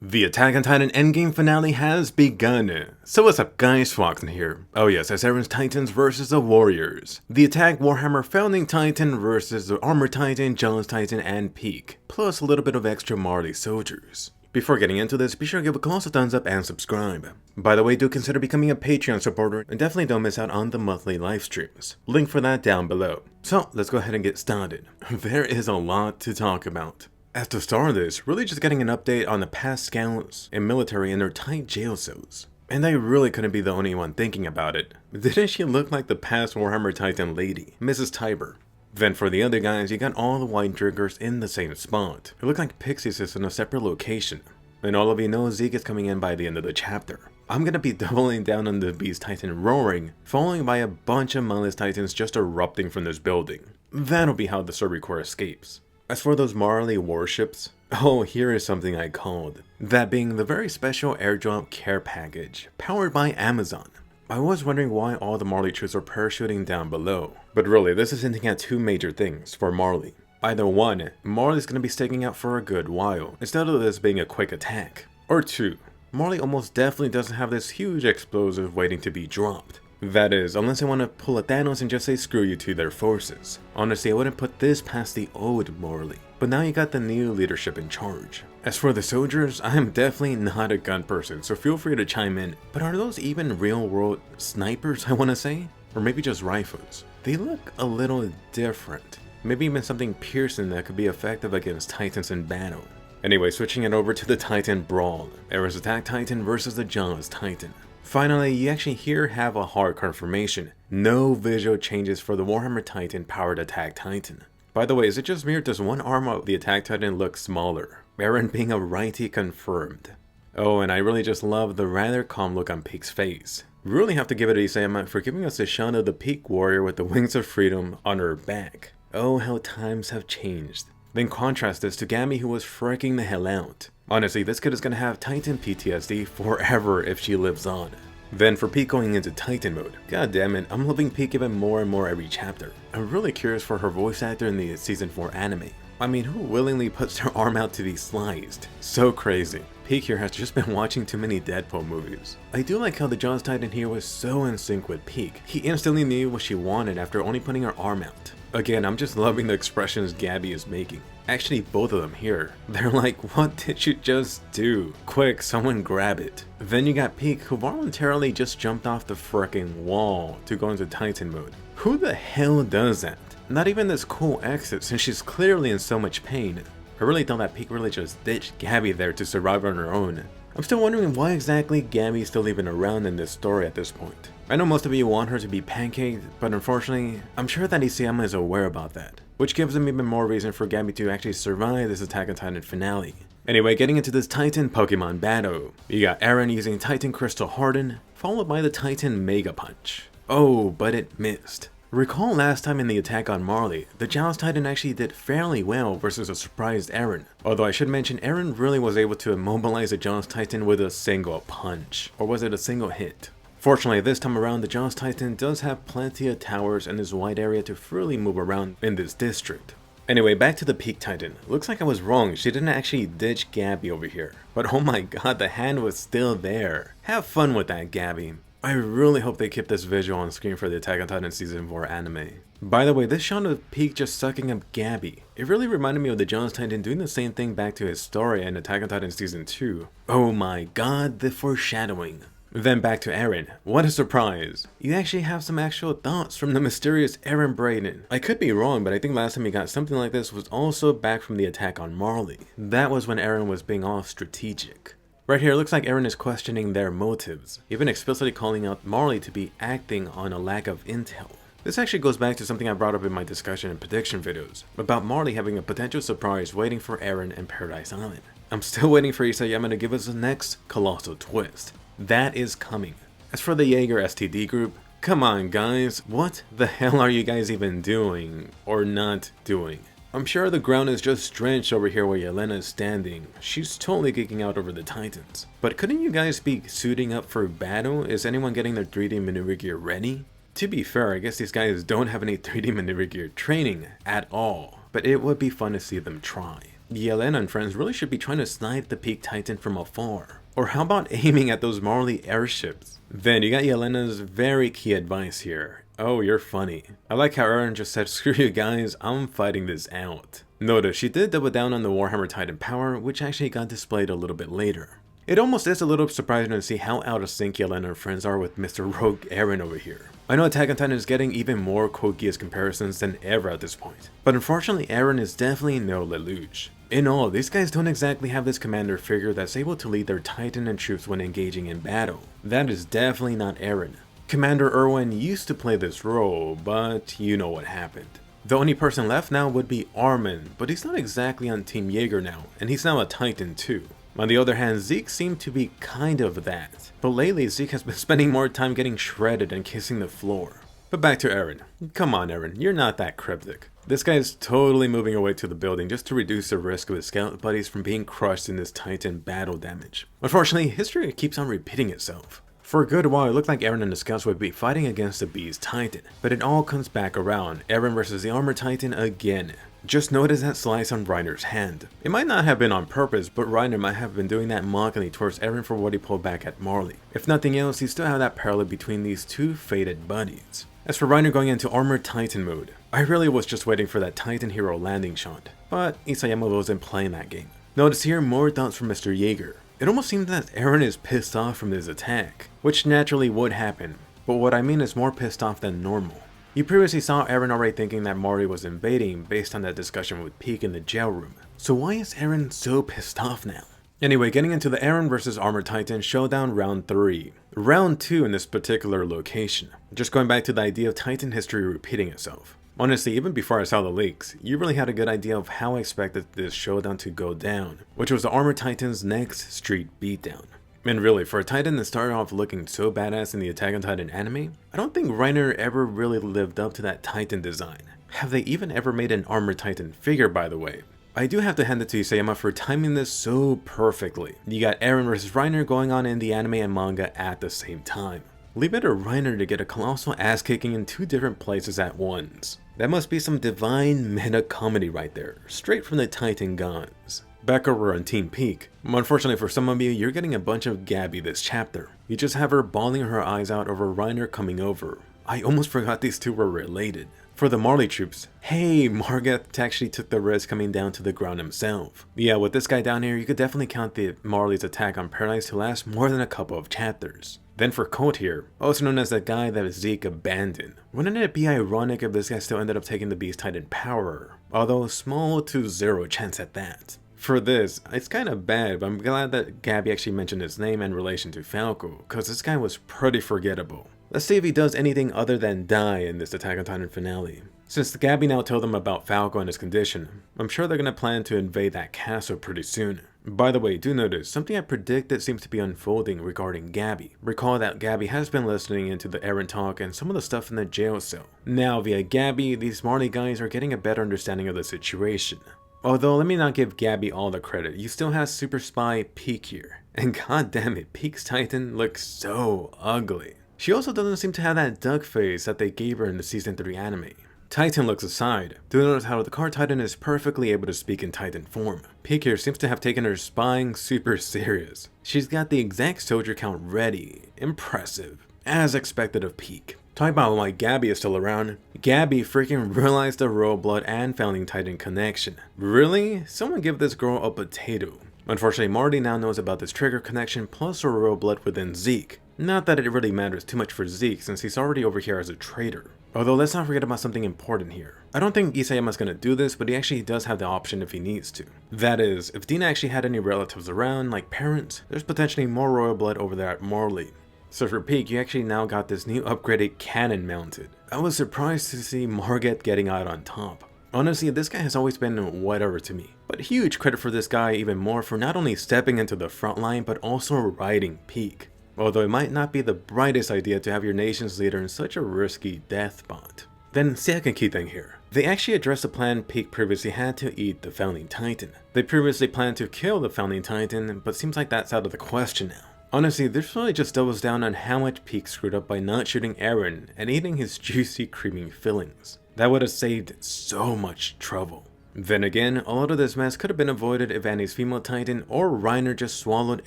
The Attack on Titan Endgame finale has begun. So what's up guys, Foxen here. Oh yes, it's Eren's Titans versus the Warriors. The Attack Warhammer Founding Titan versus the Armor Titan, Jealous Titan, and Peak, plus a little bit of extra Marley soldiers. Before getting into this, be sure to give a close thumbs up and subscribe. By the way, do consider becoming a Patreon supporter and definitely don't miss out on the monthly live streams. Link for that down below. So let's go ahead and get started. There is a lot to talk about. As to start this, really just getting an update on the past scouts and military in their tight jail cells. And I really couldn't be the only one thinking about it. Didn't she look like the past Warhammer Titan lady, Mrs. Tiber? Then for the other guys, you got all the white drinkers in the same spot. It looked like Pixies is in a separate location. And all of you know Zeke is coming in by the end of the chapter. I'm gonna be doubling down on the Beast Titan roaring, followed by a bunch of mindless Titans just erupting from this building. That'll be how the story core escapes. As for those Marley warships, oh, here is something I called. That being the very special airdrop care package, powered by Amazon. I was wondering why all the Marley troops are parachuting down below. But really, this is hinting at two major things for Marley. Either one, Marley's gonna be sticking out for a good while, instead of this being a quick attack. Or two, Marley almost definitely doesn't have this huge explosive waiting to be dropped. That is, unless they want to pull a Thanos and just say screw you to their forces. Honestly, I wouldn't put this past the old Marley. But now you got the new leadership in charge. As for the soldiers, I am definitely not a gun person, so feel free to chime in. But are those even real world snipers, I want to say? Or maybe just rifles? They look a little different. Maybe even something piercing that could be effective against Titans in battle. Anyway, switching it over to the Titan Brawl. Eren's Attack Titan versus the Jealous Titan. Finally, you actually here have a hard confirmation. No visual changes for the WarHammer Titan powered Attack Titan. By the way, is it just me or does one arm of the Attack Titan look smaller? Eren being a righty confirmed. Oh, and I really just love the rather calm look on Peak's face. Really have to give it a Isayama for giving us a shot of the Peak warrior with the wings of freedom on her back. Oh, how times have changed. Then contrast this to Gammy, who was freaking the hell out. Honestly, this kid is gonna have Titan PTSD forever if she lives on. Then for Peak going into Titan mode, god damn it, I'm loving Peak even more and more every chapter. I'm really curious for her voice actor in the season 4 anime. I mean, who willingly puts their arm out to be sliced? So crazy. Peak here has just been watching too many Deadpool movies. I do like how the Jealous Titan here was so in sync with Peak. He instantly knew what she wanted after only putting her arm out. Again, I'm just loving the expressions Gabby is making. Actually, both of them here. They're like, what did you just do? Quick, someone grab it. Then you got Peak, who voluntarily just jumped off the fricking wall to go into Titan mode. Who the hell does that? Not even this cool exit, since she's clearly in so much pain. I really thought that Peak really just ditched Gabby there to survive on her own. I'm still wondering why exactly Gabby's still even around in this story at this point. I know most of you want her to be pancaked, but unfortunately, I'm sure that Isayama is aware about that. Which gives them even more reason for Gabby to actually survive this Attack on Titan finale. Anyway, getting into this Titan Pokemon battle. You got Eren using Titan Crystal Harden, followed by the Titan Mega Punch. Oh, but it missed. Recall last time in the attack on Marley, the Jealous Titan actually did fairly well versus a surprised Eren. Although I should mention, Eren really was able to immobilize the Jealous Titan with a single punch. Or was it a single hit? Fortunately, this time around, the Jealous Titan does have plenty of towers and this wide area to freely move around in this district. Anyway, back to the Peak Titan. Looks like I was wrong, she didn't actually ditch Gabby over here. But oh my god, the hand was still there. Have fun with that, Gabby. I really hope they keep this visual on screen for the Attack on Titan Season 4 anime. By the way, this shot of Peak just sucking up Gabby. It really reminded me of the Jealous Titan doing the same thing back to Historia in Attack on Titan Season 2. Oh my god, the foreshadowing. Then back to Eren. What a surprise. You actually have some actual thoughts from the mysterious Eren Braden. I could be wrong, but I think last time we got something like this was also back from the attack on Marley. That was when Eren was being all strategic. Right here, it looks like Eren is questioning their motives, even explicitly calling out Marley to be acting on a lack of intel. This actually goes back to something I brought up in my discussion and prediction videos, about Marley having a potential surprise waiting for Eren in Paradise Island. I'm still waiting for Isayama to give us the next colossal twist. That is coming. As for the Yeager STD group, come on guys, what the hell are you guys even doing, or not doing? I'm sure the ground is just drenched over here where Yelena is standing. She's totally geeking out over the Titans. But couldn't you guys be suiting up for battle? Is anyone getting their 3D maneuver gear ready? To be fair, I guess these guys don't have any 3D maneuver gear training at all, but it would be fun to see them try. Elena and friends really should be trying to snipe the Peak Titan from afar. Or how about aiming at those Marley airships? Then you got Yelena's very key advice here. Oh, you're funny. I like how Eren just said, screw you guys, I'm fighting this out. Notice she did double down on the WarHammer Titan power, which actually got displayed a little bit later. It almost is a little surprising to see how out of sync Yelena and friends are with Mr. Rogue Eren over here. I know Attack on Titan is getting even more Code Geass comparisons than ever at this point, but unfortunately Eren is definitely no Lelouch. In all, these guys don't exactly have this commander figure that's able to lead their Titan and troops when engaging in battle. That is definitely not Eren. Commander Erwin used to play this role, but you know what happened. The only person left now would be Armin, but he's not exactly on Team Yeager now, and he's now a Titan too. On the other hand, Zeke seemed to be kind of that, but lately Zeke has been spending more time getting shredded and kissing the floor. But back to Eren. Come on Eren, you're not that cryptic. This guy is totally moving away to the building just to reduce the risk of his scout buddies from being crushed in this Titan battle damage. Unfortunately, history keeps on repeating itself. For a good while, it looked like Eren and the scouts would be fighting against the Beast Titan, but it all comes back around, Eren versus the Armor Titan again. Just notice that slice on Reiner's hand. It might not have been on purpose, but Reiner might have been doing that mockingly towards Eren for what he pulled back at Marley. If nothing else, you still have that parallel between these two fated buddies. As for Reiner going into Armor Titan mode, I really was just waiting for that Titan hero landing shot, but Isayama wasn't playing that game. Notice here more thoughts from Mr. Yeager. It almost seems that Eren is pissed off from this attack, which naturally would happen, but what I mean is more pissed off than normal. You previously saw Eren already thinking that Marley was invading based on that discussion with Peak in the jail room, so why is Eren so pissed off now? Anyway, getting into the Eren vs Armor Titan Showdown Round 3. Round 2 in this particular location. Just going back to the idea of Titan history repeating itself. Honestly, even before I saw the leaks, you really had a good idea of how I expected this showdown to go down, which was the Armor Titan's next street beatdown. And really, for a Titan that started off looking so badass in the Attack on Titan anime, I don't think Reiner ever really lived up to that Titan design. Have they even ever made an Armor Titan figure, by the way? I do have to hand it to Isayama for timing this so perfectly. You got Eren vs Reiner going on in the anime and manga at the same time. Leave it to Reiner to get a colossal ass kicking in two different places at once. That must be some divine meta comedy right there, straight from the Titan gods. Back over on Team Peak. Unfortunately for some of you, you're getting a bunch of Gabby this chapter. You just have her bawling her eyes out over Reiner coming over. I almost forgot these two were related. For the Marley troops, hey, Margath actually took the risk coming down to the ground himself. Yeah, with this guy down here, you could definitely count the Marley's attack on Paradise to last more than a couple of chapters. Then for Colt here, also known as the guy that Zeke abandoned. Wouldn't it be ironic if this guy still ended up taking the Beast Titan power? Although small to zero chance at that. For this, it's kind of bad, but I'm glad that Gabby actually mentioned his name in relation to Falco, cause this guy was pretty forgettable. Let's see if he does anything other than die in this Attack on Titan finale. Since Gabby now told them about Falco and his condition, I'm sure they're gonna plan to invade that castle pretty soon. By the way, do notice, something I predicted seems to be unfolding regarding Gabby. Recall that Gabby has been listening into the Eren talk and some of the stuff in the jail cell. Now via Gabby, these Marley guys are getting a better understanding of the situation. Although let me not give Gabby all the credit, you still have Super Spy Peak here. And god damn it, Peak's Titan looks so ugly. She also doesn't seem to have that duck face that they gave her in the season 3 anime. Titan looks aside, do notice how the car Titan is perfectly able to speak in Titan form. Peak here seems to have taken her spying super serious. She's got the exact soldier count ready. Impressive. As expected of Peak. Talk about why Gabby is still around. Gabby freaking realized the Royal Blood and Founding Titan connection. Really? Someone give this girl a potato. Unfortunately, Marley now knows about this trigger connection plus the Royal Blood within Zeke. Not that it really matters too much for Zeke since he's already over here as a traitor. Although let's not forget about something important here. I don't think Isayama's gonna do this, but he actually does have the option if he needs to. That is, if Dina actually had any relatives around, like parents, there's potentially more Royal Blood over there at Marley. So for Peak, you actually now got this new upgraded cannon mounted. I was surprised to see Margath getting out on top. Honestly, this guy has always been whatever to me. But huge credit for this guy even more for not only stepping into the front line, but also riding Peak. Although it might not be the brightest idea to have your nation's leader in such a risky death spot. Then second key thing here. They actually addressed the plan Peak previously had to eat the Founding Titan. They previously planned to kill the Founding Titan, but seems like that's out of the question now. Honestly, this really just doubles down on how much Peak screwed up by not shooting Eren and eating his juicy, creamy fillings. That would have saved so much trouble. Then again, a lot of this mess could have been avoided if Annie's female Titan or Reiner just swallowed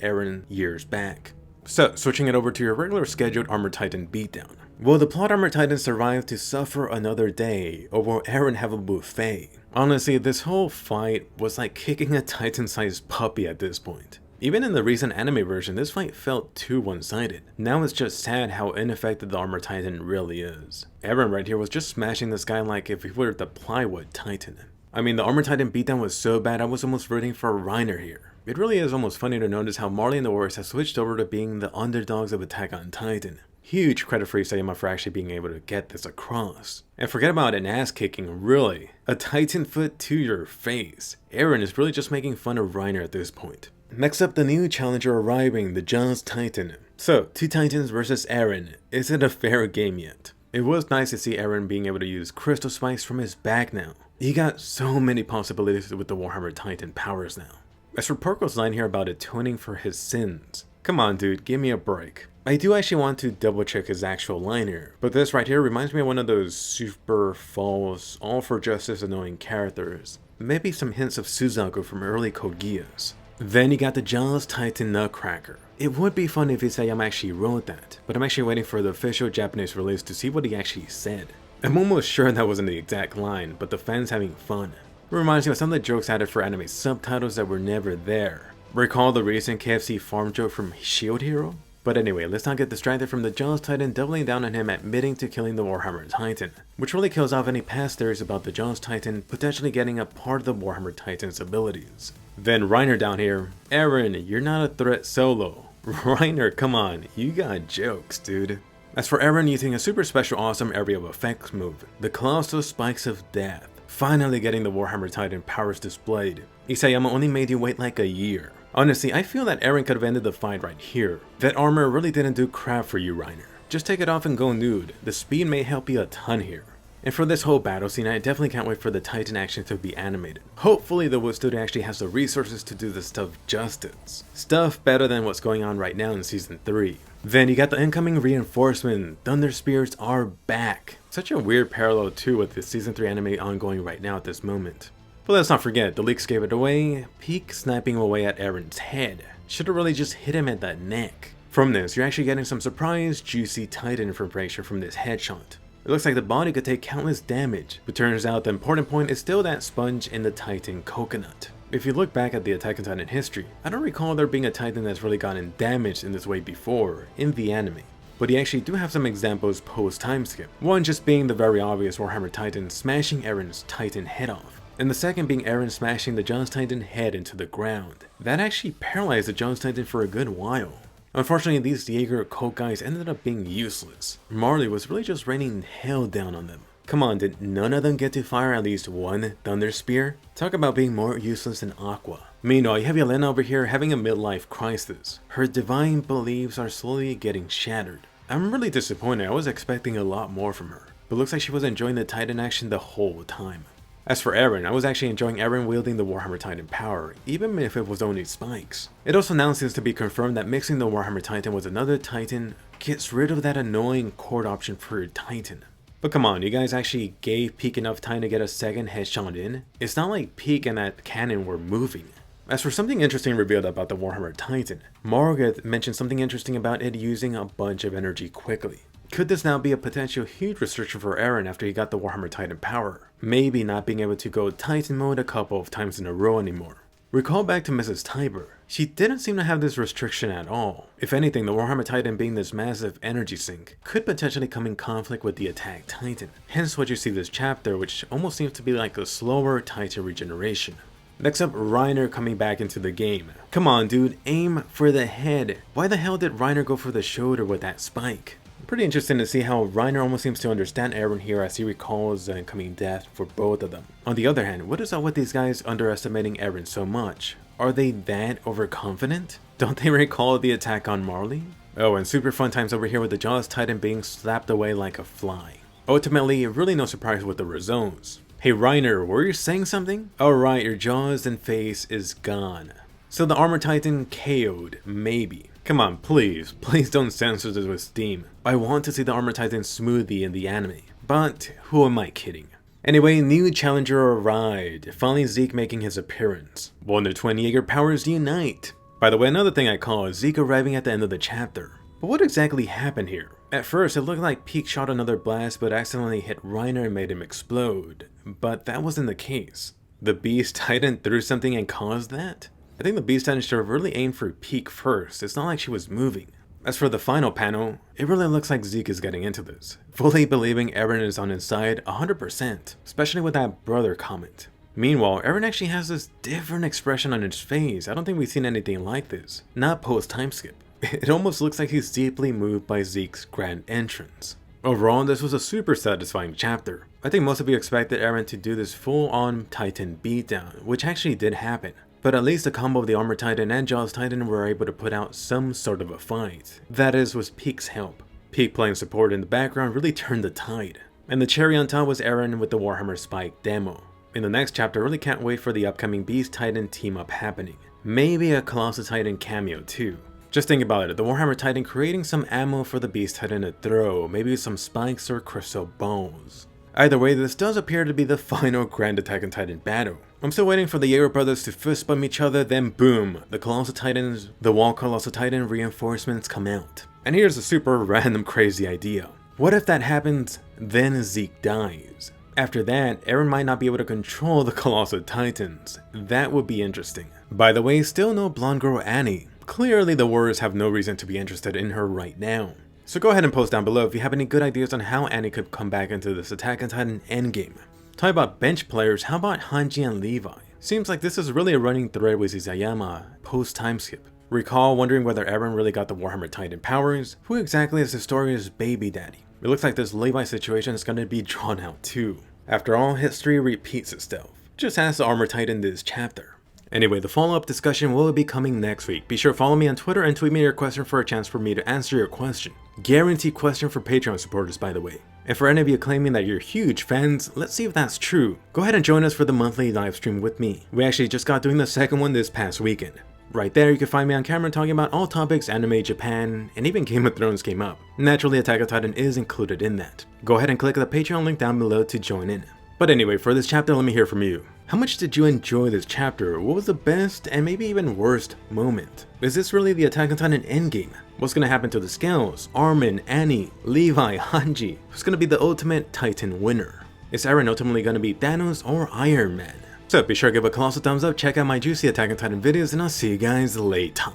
Eren years back. So, switching it over to your regular scheduled Armor Titan beatdown. Will the plot Armor Titan survive to suffer another day, or will Eren have a buffet? Honestly, this whole fight was like kicking a Titan-sized puppy at this point. Even in the recent anime version, this fight felt too one-sided. Now it's just sad how ineffective the Armor Titan really is. Eren right here was just smashing this guy like if he were the plywood Titan. I mean, the Armor Titan beatdown was so bad I was almost rooting for Reiner here. It really is almost funny to notice how Marley and the Warriors have switched over to being the underdogs of Attack on Titan. Huge credit for Isayama for actually being able to get this across. And forget about an ass kicking, really. A Titan foot to your face. Eren is really just making fun of Reiner at this point. Next up, the new challenger arriving, the Jaws Titan. So, 2 Titans versus Eren. Is it a fair game yet? It was nice to see Eren being able to use crystal spikes from his back now. He got so many possibilities with the WarHammer Titan powers now. As for Porco's line here about atoning for his sins, come on dude, give me a break. I do actually want to double check his actual line here, but this right here reminds me of one of those super false, all for justice annoying characters. Maybe some hints of Suzaku from early Code Geass. Then you got the Jaws Titan Nutcracker. It would be fun if Isayama actually wrote that, but I'm actually waiting for the official Japanese release to see what he actually said. I'm almost sure that wasn't the exact line, but the fans having fun. It reminds me of some of the jokes added for anime subtitles that were never there. Recall the recent KFC farm joke from Shield Hero? But anyway, let's not get distracted from the Jaws Titan doubling down on him admitting to killing the WarHammer Titan, which really kills off any past theories about the Jaws Titan potentially getting a part of the WarHammer Titan's abilities. Then Reiner down here, Eren, you're not a threat solo. Reiner, come on, you got jokes, dude. As for Eren using a super special awesome area of effects move, the Colossal Spikes of Death, finally getting the WarHammer Titan powers displayed. Isayama only made you wait like a year. Honestly, I feel that Eren could have ended the fight right here. That armor really didn't do crap for you, Reiner. Just take it off and go nude. The speed may help you a ton here. And for this whole battle scene, I definitely can't wait for the Titan action to be animated. Hopefully the Wood Studio actually has the resources to do this stuff justice. Stuff better than what's going on right now in Season 3. Then you got the incoming reinforcement, Thunder Spears are back. Such a weird parallel too with the Season 3 anime ongoing right now at this moment. But let's not forget, the leaks gave it away, Peak sniping away at Eren's head. Should've really just hit him at that neck. From this, you're actually getting some surprise, juicy Titan information from this headshot. It looks like the body could take countless damage, but turns out the important point is still that sponge in the Titan coconut. If you look back at the Attack on Titan history, I don't recall there being a Titan that's really gotten damaged in this way before, in the anime. But you actually do have some examples post time skip. One just being the very obvious WarHammer Titan smashing Eren's Titan head off. And the second being Eren smashing the Jaws Titan head into the ground. That actually paralyzed the Jaws Titan for a good while. Unfortunately, these Yeager cult guys ended up being useless. Marley was really just raining hell down on them. Come on, did none of them get to fire at least one Thunder Spear? Talk about being more useless than Aqua. Meanwhile, you have Yelena over here having a midlife crisis. Her divine beliefs are slowly getting shattered. I'm really disappointed, I was expecting a lot more from her. But looks like she was enjoying the Titan action the whole time. As for Eren, I was actually enjoying Eren wielding the WarHammer Titan power, even if it was only spikes. It also now seems to be confirmed that mixing the WarHammer Titan with another Titan gets rid of that annoying cord option for your Titan. But come on, you guys actually gave Peak enough time to get a second headshot in? It's not like Peak and that cannon were moving. As for something interesting revealed about the WarHammer Titan, Margaret mentioned something interesting about it using a bunch of energy quickly. Could this now be a potential huge restriction for Eren after he got the WarHammer Titan power? Maybe not being able to go Titan mode a couple of times in a row anymore. Recall back to Mrs. Tiber. She didn't seem to have this restriction at all. If anything, the WarHammer Titan being this massive energy sink could potentially come in conflict with the Attack Titan. Hence what you see this chapter, which almost seems to be like a slower Titan regeneration. Next up, Reiner coming back into the game. Come on dude, aim for the head. Why the hell did Reiner go for the shoulder with that spike? Pretty interesting to see how Reiner almost seems to understand Eren here as he recalls the incoming death for both of them. On the other hand, what is up with these guys underestimating Eren so much? Are they that overconfident? Don't they recall the attack on Marley? Oh, and super fun times over here with the Jaws Titan being slapped away like a fly. Ultimately, really no surprise with the results. Hey Reiner, were you saying something? Alright, your jaws and face is gone. So the Armor Titan KO'd, maybe. Come on, please don't censor this with Steam. I want to see the Armor Titan smoothie in the anime. But who am I kidding? Anyway, new challenger arrived, finally Zeke making his appearance. Will the twin Yeager powers unite? By the way, another thing I call is Zeke arriving at the end of the chapter. But what exactly happened here? At first, it looked like Peak shot another blast but accidentally hit Reiner and made him explode. But that wasn't the case. The Beast Titan threw something and caused that? I think the Beast Titan should have really aimed for Peak first. It's not like she was moving. As for the final panel, it really looks like Zeke is getting into this, fully believing Eren is on his side 100%, especially with that brother comment. Meanwhile, Eren actually has this different expression on his face. I don't think we've seen anything like this, not post time skip. It almost looks like he's deeply moved by Zeke's grand entrance. Overall, this was a super satisfying chapter. I think most of you expected Eren to do this full-on Titan beatdown, which actually did happen. But at least the combo of the Armor Titan and Jaws Titan were able to put out some sort of a fight. That is, with Peak's help. Peak playing support in the background really turned the tide. And the cherry on top was Eren with the Warhammer Spike demo. In the next chapter, I really can't wait for the upcoming Beast Titan team up happening. Maybe a Colossal Titan cameo too. Just think about it, the Warhammer Titan creating some ammo for the Beast Titan to throw, maybe some spikes or crystal balls. Either way, this does appear to be the final Grand Attack on Titan battle. I'm still waiting for the Yeager brothers to fist bump each other, then boom, the Colossal Titans, the Wall Colossal Titan reinforcements come out. And here's a super random crazy idea. What if that happens, then Zeke dies? After that, Eren might not be able to control the Colossal Titans. That would be interesting. By the way, still no blonde girl Annie. Clearly the Warriors have no reason to be interested in her right now. So go ahead and post down below if you have any good ideas on how Annie could come back into this Attack on Titan endgame. Talk about bench players, how about Hanji and Levi? Seems like this is really a running thread with Izayama post time skip. Recall wondering whether Eren really got the Warhammer Titan powers? Who exactly is Historia's baby daddy? It looks like this Levi situation is going to be drawn out too. After all, history repeats itself. Just ask the Armor Titan this chapter. Anyway, the follow-up discussion will be coming next week. Be sure to follow me on Twitter and tweet me your question for a chance for me to answer your question. Guaranteed question for Patreon supporters, by the way. And for any of you claiming that you're huge fans, let's see if that's true. Go ahead and join us for the monthly live stream with me. We actually just got doing the second one this past weekend. Right there, you can find me on camera talking about all topics anime, Japan, and even Game of Thrones came up. Naturally, Attack on Titan is included in that. Go ahead and click the Patreon link down below to join in. But anyway, for this chapter, let me hear from you. How much did you enjoy this chapter? What was the best and maybe even worst moment? Is this really the Attack on Titan endgame? What's gonna happen to the Scales, Armin, Annie, Levi, Hanji? Who's gonna be the ultimate Titan winner? Is Eren ultimately gonna beat Thanos or Ironman? So be sure to give a colossal thumbs up, check out my juicy Attack on Titan videos, and I'll see you guys later.